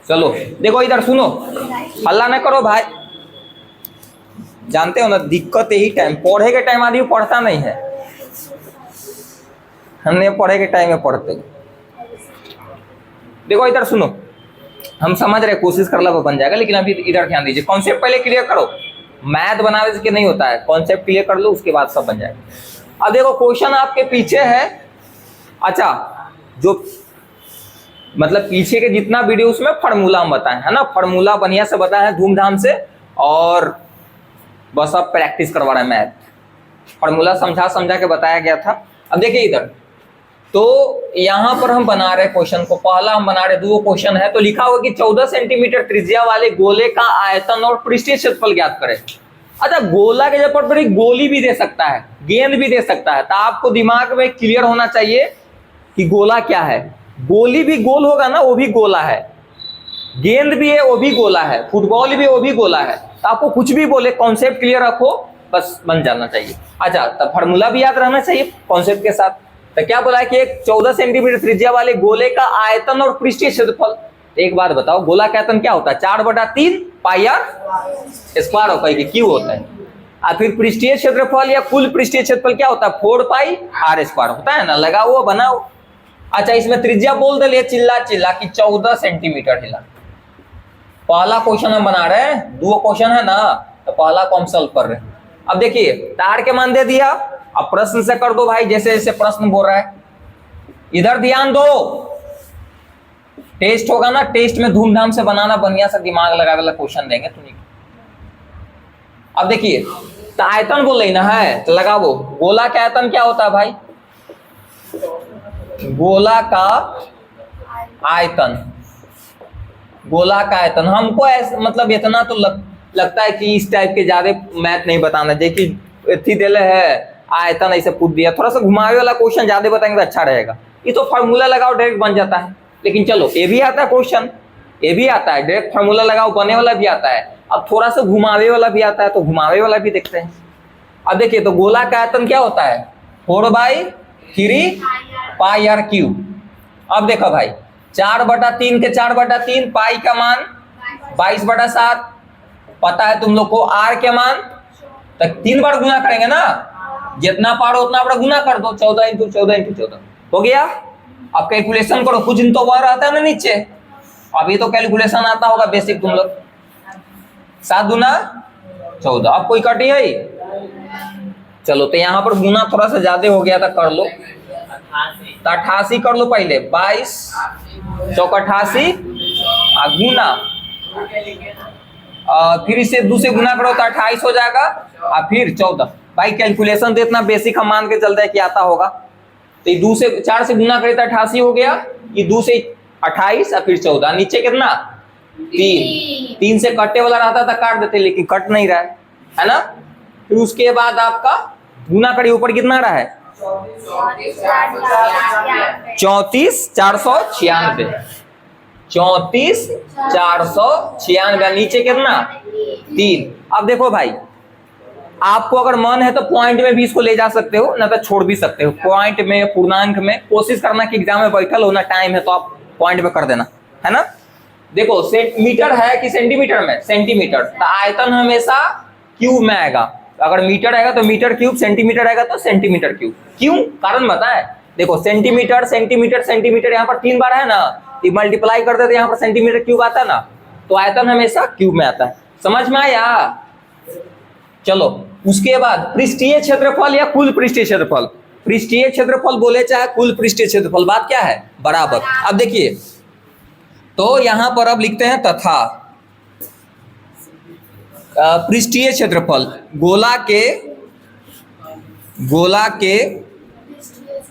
चलो देखो इधर सुनो, हल्ला न करो भाई। जानते हो ना दिक्कत यही टाइम, पढ़े के टाइम आदमी पढ़ता नहीं है, हमने पढ़े के टाइम में पढ़ते। देखो इधर सुनो, हम समझ रहे कोशिश कर लो बन जाएगा, लेकिन अभी इधर ध्यान दीजिए। कॉन्सेप्ट पहले क्लियर करो, मैथ बनाने से नहीं होता है, कॉन्सेप्ट क्लियर कर लो उसके बाद सब बन जाएगा। अब देखो क्वेश्चन आपके पीछे है, अच्छा जो मतलब पीछे के जितना वीडियो उसमें फार्मूला हम बताए है ना, फार्मूला बढ़िया से बताए हैं धूमधाम से, और बस अब प्रैक्टिस करवा रहे हैं मैथ, फार्मूला समझा समझा के बताया गया था। अब देखिए इधर, तो यहां पर हम बना रहे क्वेश्चन को, पहला हम बना रहे दो क्वेश्चन है, तो लिखा हुआ कि 14 सेंटीमीटर त्रिज्या वाले गोले का आयतन और पृष्ठीय क्षेत्रफल ज्ञात करें। अच्छा गोला के जगह पर गोली भी दे सकता है, गेंद भी दे सकता है, तो आपको दिमाग में क्लियर होना चाहिए कि गोला क्या है। गोली भी गोल होगा ना, वो भी गोला है, गेंद भी है वो भी गोला है, फुटबॉल भी वो भी गोला है। तो आपको कुछ भी बोले कॉन्सेप्ट क्लियर रखो, बस बन जाना चाहिए। अच्छा तब फार्मूला भी याद रहना चाहिए कॉन्सेप्ट के साथ। तो क्या बोला है कि एक 14 सेंटीमीटर त्रिज्या वाले गोले का आयतन और पृष्ठीय क्षेत्रफल। एक बात बताओ, गोला का आयतन क्या होता है? 4/3 पाई आर स्क्वायर होता है, क्यों होता है। और फिर पृष्ठीय क्षेत्रफल या कुल पृष्ठीय क्षेत्रफल क्या होता है? 4 पाई आर स्क्वायर होता है ना, लगाओ वो बनाओ। अच्छा इसमें त्रिज्या बोल दे चिल्ला चिल्ला कि 14 सेंटीमीटर हिला। पहला क्वेश्चन हम बना रहे हैं, दो क्वेश्चन है ना, तो पहला को हम सॉल्व कर रहे हैं। अब देखिए तार के मान दे दिया, अब प्रश्न से कर दो भाई, जैसे जैसे प्रश्न बोल रहा है। इधर ध्यान दो, टेस्ट होगा ना, टेस्ट में धूमधाम से बनाना, बढ़िया सा दिमाग लगावे वाला क्वेश्चन देंगे तुम्हें। अब देखिए तो आयतन बोल रही ना है, तो लगाओ। गोला का आयतन क्या होता है भाई? गोला का आयतन, गोला का आयतन हमको ऐसे मतलब इतना तो लगता है कि इस टाइप के ज्यादा मैथ नहीं बताना चाहिए कि इतनी देले है आयतन ऐसे पूछ दिया, थोड़ा सा घुमावे वाला क्वेश्चन ज्यादा बताएंगे तो अच्छा रहेगा। ये तो फार्मूला लगाओ डायरेक्ट बन जाता है, लेकिन चलो ये भी आता है क्वेश्चन, ये भी आता है, डायरेक्ट फार्मूला लगाओ बने वाला भी आता है। अब थोड़ा सा घुमावे वाला भी आता है, तो घुमावे वाला भी देखते हैं। अब देखिए तो गोला का आयतन क्या होता है? 4/3 पाई आर क्यूब। अब देखो भाई 4/3 के 4/3 पाई का मान 22/7, पता है तुम लोग को आर के मान, तो 3 बार गुना करेंगे ना, जितना पारो उतना बड़ा गुना कर दो, 14 × 14 × 14 हो गया। अब कैलकुलेशन करो, कुछ दिन तो वह आता है ना नीचे, अभी तो कैलकुलेशन आता होगा बेसिक तुम लोग। 7 दूना 14, अब कोई कटी है? चलो तो यहाँ पर गुना थोड़ा सा ज्यादा हो गया था, कर लो तो 88 कर लो पहले, 22 चौक 88 गुना, फिर इसे 2 से गुना करो तो 28 हो जाएगा, और फिर 14। भाई कैलकुलेशन तो इतना बेसिक हम मान के चलते हैं कि आता होगा। तो ये 2 से 4 से गुना करे तो 88 हो गया, ये 2 से 28 और फिर 14, नीचे कितना 3 से कटने वाला रहता था काट देते, लेकिन कट नहीं रहा है ना। फिर उसके बाद आपका गुना करिए, ऊपर कितना रहा है 34,496, 34,496, नीचे कितना 3। अब देखो भाई आपको अगर मन है तो पॉइंट में भी इसको ले जा सकते हो, ना तो छोड़ भी सकते हो। पॉइंट में पूर्णांक में कोशिश करना कि एग्जाम में बैठल हो ना, टाइम है तो आप पॉइंट में कर देना, है ना। देखो मीटर है कि सेंटीमीटर में? सेंटीमीटर, तो आयतन हमेशा क्यूब में आएगा। अगर मीटर आएगा तो मीटर क्यूब, सेंटीमीटर आएगा तो सेंटीमीटर क्यूब। क्यों? कारण बताए। देखो सेंटीमीटर सेंटीमीटर सेंटीमीटर यहाँ पर 3 बार है ना, मल्टीप्लाई कर देते यहाँ पर सेंटीमीटर क्यूब आता है ना, तो आयतन हमेशा क्यूब में आता है। समझ में आया? चलो उसके बाद पृष्ठीय क्षेत्रफल या कुल पृष्ठीय क्षेत्रफल। पृष्ठीय क्षेत्रफल बोले चाहे कुल पृष्ठीय क्षेत्रफल, बात क्या है? बराबर। अब देखिए तो यहां पर अब लिखते हैं तथा पृष्ठीय क्षेत्रफल, गोला के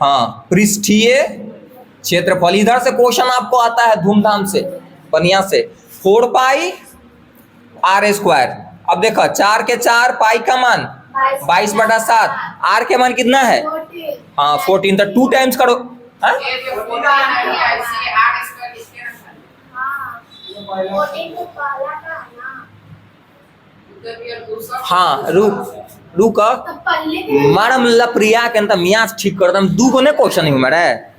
हाँ पृष्ठीय क्षेत्रफल। इधर से क्वेश्चन आपको आता है धूमधाम से बढ़िया से, 4 पाई आर स्क्वायर। अब देखो 4 के 4 पाई का मान 22/7, आर के मान कितना है? हाँ 14, तो 2 टाइम्स करो। हाँ रुक मैडम प्रिया के अंत मियाँ ठीक कर दम, 2 को ने क्वेश्चन ही मेरे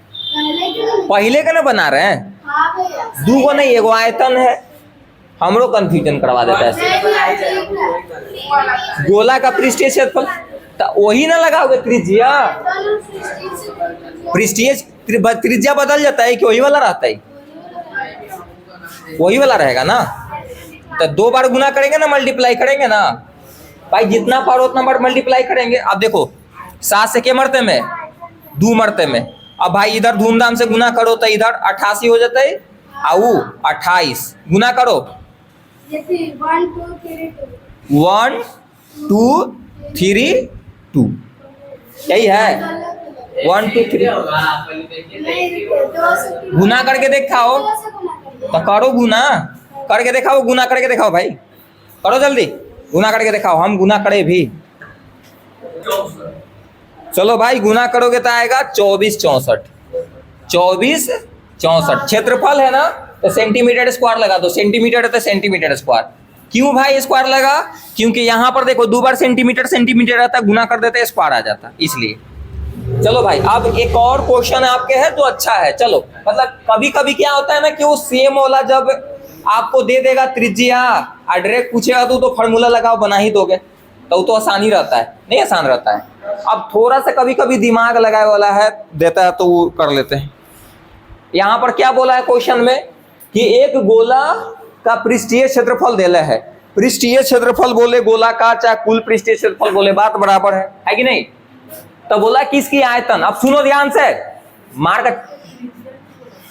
पहले के ना बना रहे हैं। दू को नहीं, एगो आयतन है, हमरो कंफ्यूजन करवा देता है। गोला का पृष्ठीय क्षेत्रफल तो वही ना लगाओगे त्रिज्या, पृष्ठीय त्रिज्या बदल जाता है कि वही वाला रहता है? वही वाला रहेगा ना। तो 2 बार गुना करेंगे ना, मल्टीप्लाई करेंगे ना भाई, जितना पारो उतना बार मल्टीप्लाई करेंगे। अब देखो 7 से के मरते में 2 मरते में, अब भाई इधर धूमधाम से गुना करो तो इधर 88 हो जाता है, आऊ 28 गुना करो 1 2 3 2, यही है 1 2 3। गुना करके दिखाओ तो करो, गुना करके दिखाओ, गुना करके दिखाओ भाई, करो जल्दी गुना करके दिखाओ, हम गुना करे भी। चलो भाई गुना करोगे तो आएगा 24 64, 24 64। क्षेत्रफल है ना तो सेंटीमीटर स्क्वायर लगा दो, सेंटीमीटर है तो सेंटीमीटर स्क्वायर। क्यों भाई स्क्वायर लगा? क्योंकि यहाँ पर देखो 2 बार सेंटीमीटर सेंटीमीटर रहता है, गुना कर देते स्क्वायर आ जाता, इसलिए। चलो भाई अब एक और क्वेश्चन आपके है जो अच्छा है। चलो मतलब कभी कभी क्या होता है ना कि वो सेम वाला जब आपको दे देगा त्रिज्या, डायरेक्ट पूछेगा तो फार्मूला लगाओ बना ही दोगे, तो वो आसानी रहता है, नहीं आसान रहता है। अब थोड़ा सा कभी कभी दिमाग लगाए वाला है देता है तो वो कर लेते हैं। यहाँ पर क्या बोला है क्वेश्चन में कि एक गोला का पृष्ठीय क्षेत्रफल देला है। पृष्ठीय क्षेत्रफल बोले गोला का चाहे कुल पृष्ठीय क्षेत्रफल बोले बात बराबर है कि नहीं? तो बोला किसकी आयतन, अब सुनो ध्यान से मार का,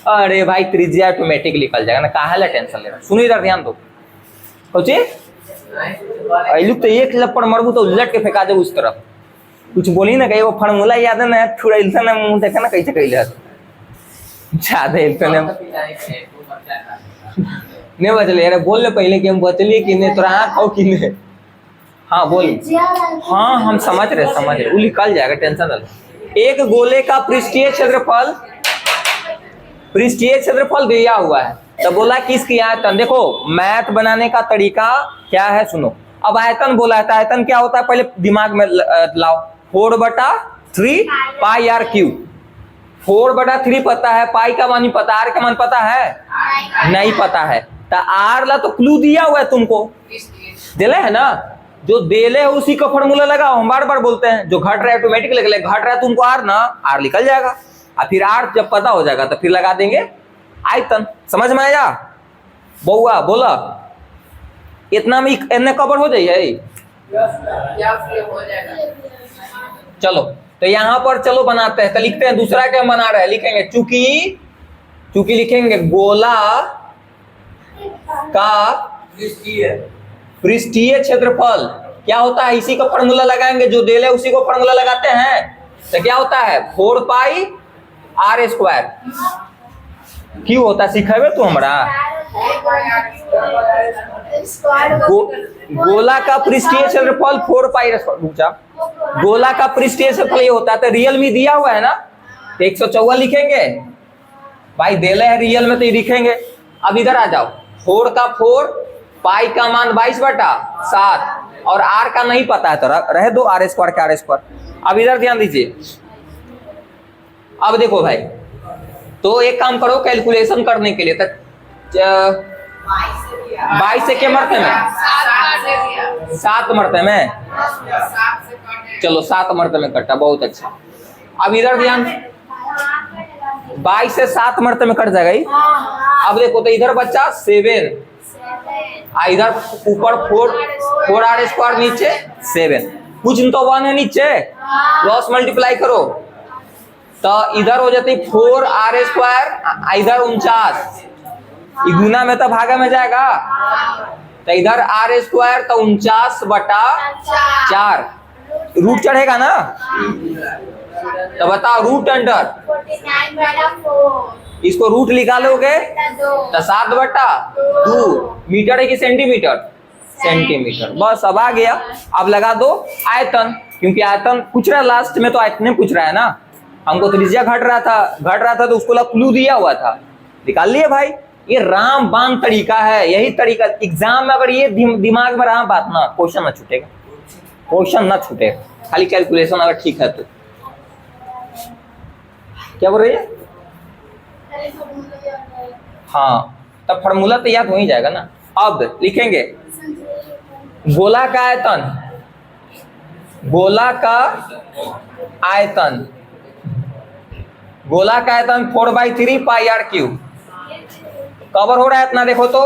अरे भाई त्रिज्या ऑटोमेटिक निकल जाएगा ना, काहे टेंशन ले रहा, सुनो इधर ध्यान दो। सोचिए तो एक लपड़ मरबू तो उलट के फेंका दे उस तरफ, कुछ बोली ना कहीं वो फार्मूला याद है ना, थोड़ा इल्सा ना मुंह देखा ना कैसे कैले ज्यादा इल्सा नहीं बचले यार, बोल ले पहले कि हम बचलिए कि नहीं, तोरा आँख हो कि नहीं। हाँ बोल, हाँ हम समझ रहे वो निकल जाएगा, टेंशन ना लो। एक गोले का पृष्ठीय क्षेत्रफल दिया हुआ है, तो बोला किसकी आयतन। देखो मैथ बनाने का तरीका क्या है सुनो। अब आयतन बोला है तो आयतन क्या होता है पहले दिमाग में लाओ, 4/3 पाई आर क्यूब। 4/3 पता है, पाई का मान पता, आर का मान पता है नहीं पता है, तो आर ला तो क्लू दिया हुआ है तुमको, दिले है ना, जो देले है उसी का फॉर्मूला लगाओ। हम बार बार बोलते हैं जो घट रहा है ऑटोमेटिक लग, घट रहा है तुमको आर ना, आर निकल जाएगा, और फिर आर जब पता हो जाएगा तो फिर लगा देंगे आयतन। समझ में आया बउआ? बोला इतना में इतने कवर हो जाइए। चलो तो यहाँ पर चलो बनाते हैं, तो लिखते हैं दूसरा क्या बना रहे हैं, लिखेंगे चूंकि लिखेंगे गोला का पृष्ठीय क्षेत्रफल क्या होता है, इसी का फॉर्मूला लगाएंगे, जो देले उसी को फॉर्मूला लगाते हैं। तो क्या होता है 4 पाई आर स्क्वायर। क्यों होता है सिखेबे तू हमरा? गोला का पृष्ठीय क्षेत्रफल 4 पाई स्क्वायर। गोला का पृष्ठीय क्षेत्रफल ये होता है, तो रियल में दिया हुआ है ना, तो 154 लिखेंगे भाई, देले है रियल में तो ये लिखेंगे। अब इधर आ जाओ, 4 का 4, पाई का मान 22/7 और आर का नहीं पता है तो रहे दो, आर स्क्वायर का आर स्क्वायर। अब इधर ध्यान दीजिए, अब देखो भाई, तो एक काम करो कैलकुलेशन करने के लिए, तक 22 से क्या मरते में 7 मरते में, चलो 7 मरते में कटा, बहुत अच्छा। अब इधर ध्यान, 22 से 7 मरते में कट जाएगा। अब देखो तो इधर बच्चा 7, इधर ऊपर 4 आर स्क्वायर, नीचे 7, कुछ तो 1 है नीचे, क्रॉस मल्टीप्लाई करो तो इधर हो जाती 4 आर स्क्वायर, इधर 49, गुना में तो भागा में जाएगा, तो इधर आर स्क्वायर तो 49/4, रूट चढ़ेगा ना, तो बताओ रूट अंडर, इसको रूट निकालोगे तो 7/2, मीटर है कि सेंटीमीटर, सेंटीमीटर। बस अब आ गया। अब लगा दो आयतन, क्योंकि आयतन पूछ रहा है लास्ट में, तो आयतन पूछ रहा है ना, हमको त्रिज्या घट रहा था तो उसको क्लू दिया हुआ था, निकाल लिए भाई। ये रामबाण तरीका है, यही तरीका एग्जाम में अगर ये दिमाग में रहा बात ना, क्वेश्चन ना छूटेगा, क्वेश्चन ना छूटेगा, खाली कैलकुलेशन अगर ठीक है तो। क्या बोल रही है? हाँ, तब फॉर्मूला तो याद हो ही जाएगा ना। अब लिखेंगे गोला का आयतन, गोला का आयतन, गोला का आयतन 4/3 पाई आर क्यूब। कवर हो रहा है इतना, देखो तो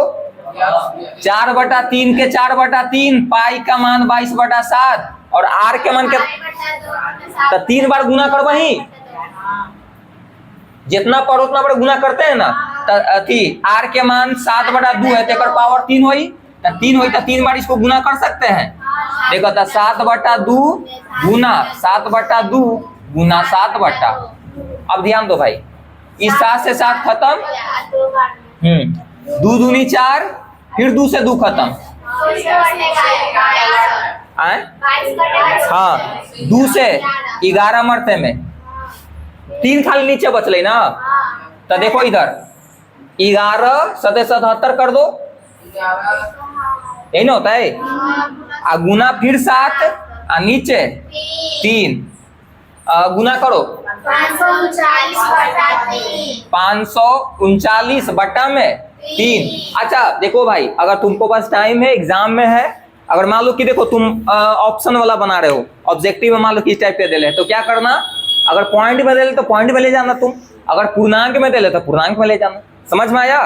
4/3 के 4/3, पाई का मान 22/7 और आर के मान के तो 3 बार गुना कर, वही जितना पढ़ो उतना बार गुना करते हैं ना। अथी आर के मान 7/2 है तो पावर 3 हुई, तो 3 हुई तो 3 बार इसको गुना कर सकते हैं। देखो तो 7/2 गुना 7/2 गुना 7/। अब ध्यान दो भाई, इस 7 से 7 खत्म, 2 दूनी 4, फिर 2 से 2 खत्म, हाँ 2 से 11 मरते में 3 खाली नीचे बचले ना। तो देखो इधर 11 सते 77 कर दो, यही ना होता है। आ गुना फिर 7 आ नीचे 3 गुना करो 539 बटा में 3। अच्छा देखो भाई, अगर तुमको पास टाइम है, एग्जाम में है, अगर मान लो कि देखो तुम ऑप्शन वाला बना रहे हो, ऑब्जेक्टिव में मान लो किस टाइप पे दे ले, तो क्या करना, अगर पॉइंट में दे ले तो पॉइंट में ले जाना तुम, अगर पूर्णांक में दे ले तो पूर्णांक में ले जाना। समझ में आया?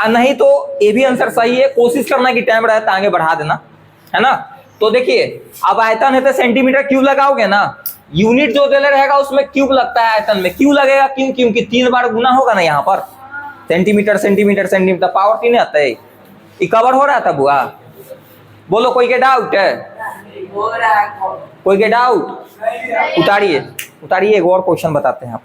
नहीं तो ये भी आंसर सही है, कोशिश करना कि टाइम रहे तो आगे बढ़ा देना, है ना। तो देखिए अब आयतन है तो सेंटीमीटर क्यूब लगाओगे ना, यूनिट जो दे रहेगा उसमें क्यूब लगता है, आयतन में क्यों लगेगा, क्यों, क्योंकि 3 बार गुना होगा ना यहाँ पर, सेंटीमीटर सेंटीमीटर सेंटीमीटर, पावर 3 आता है। ये कवर हो रहा था बुआ? बोलो कोई के डाउट है? कोई के डाउट? उतारिए उतारिए, एक और क्वेश्चन बताते हैं आप।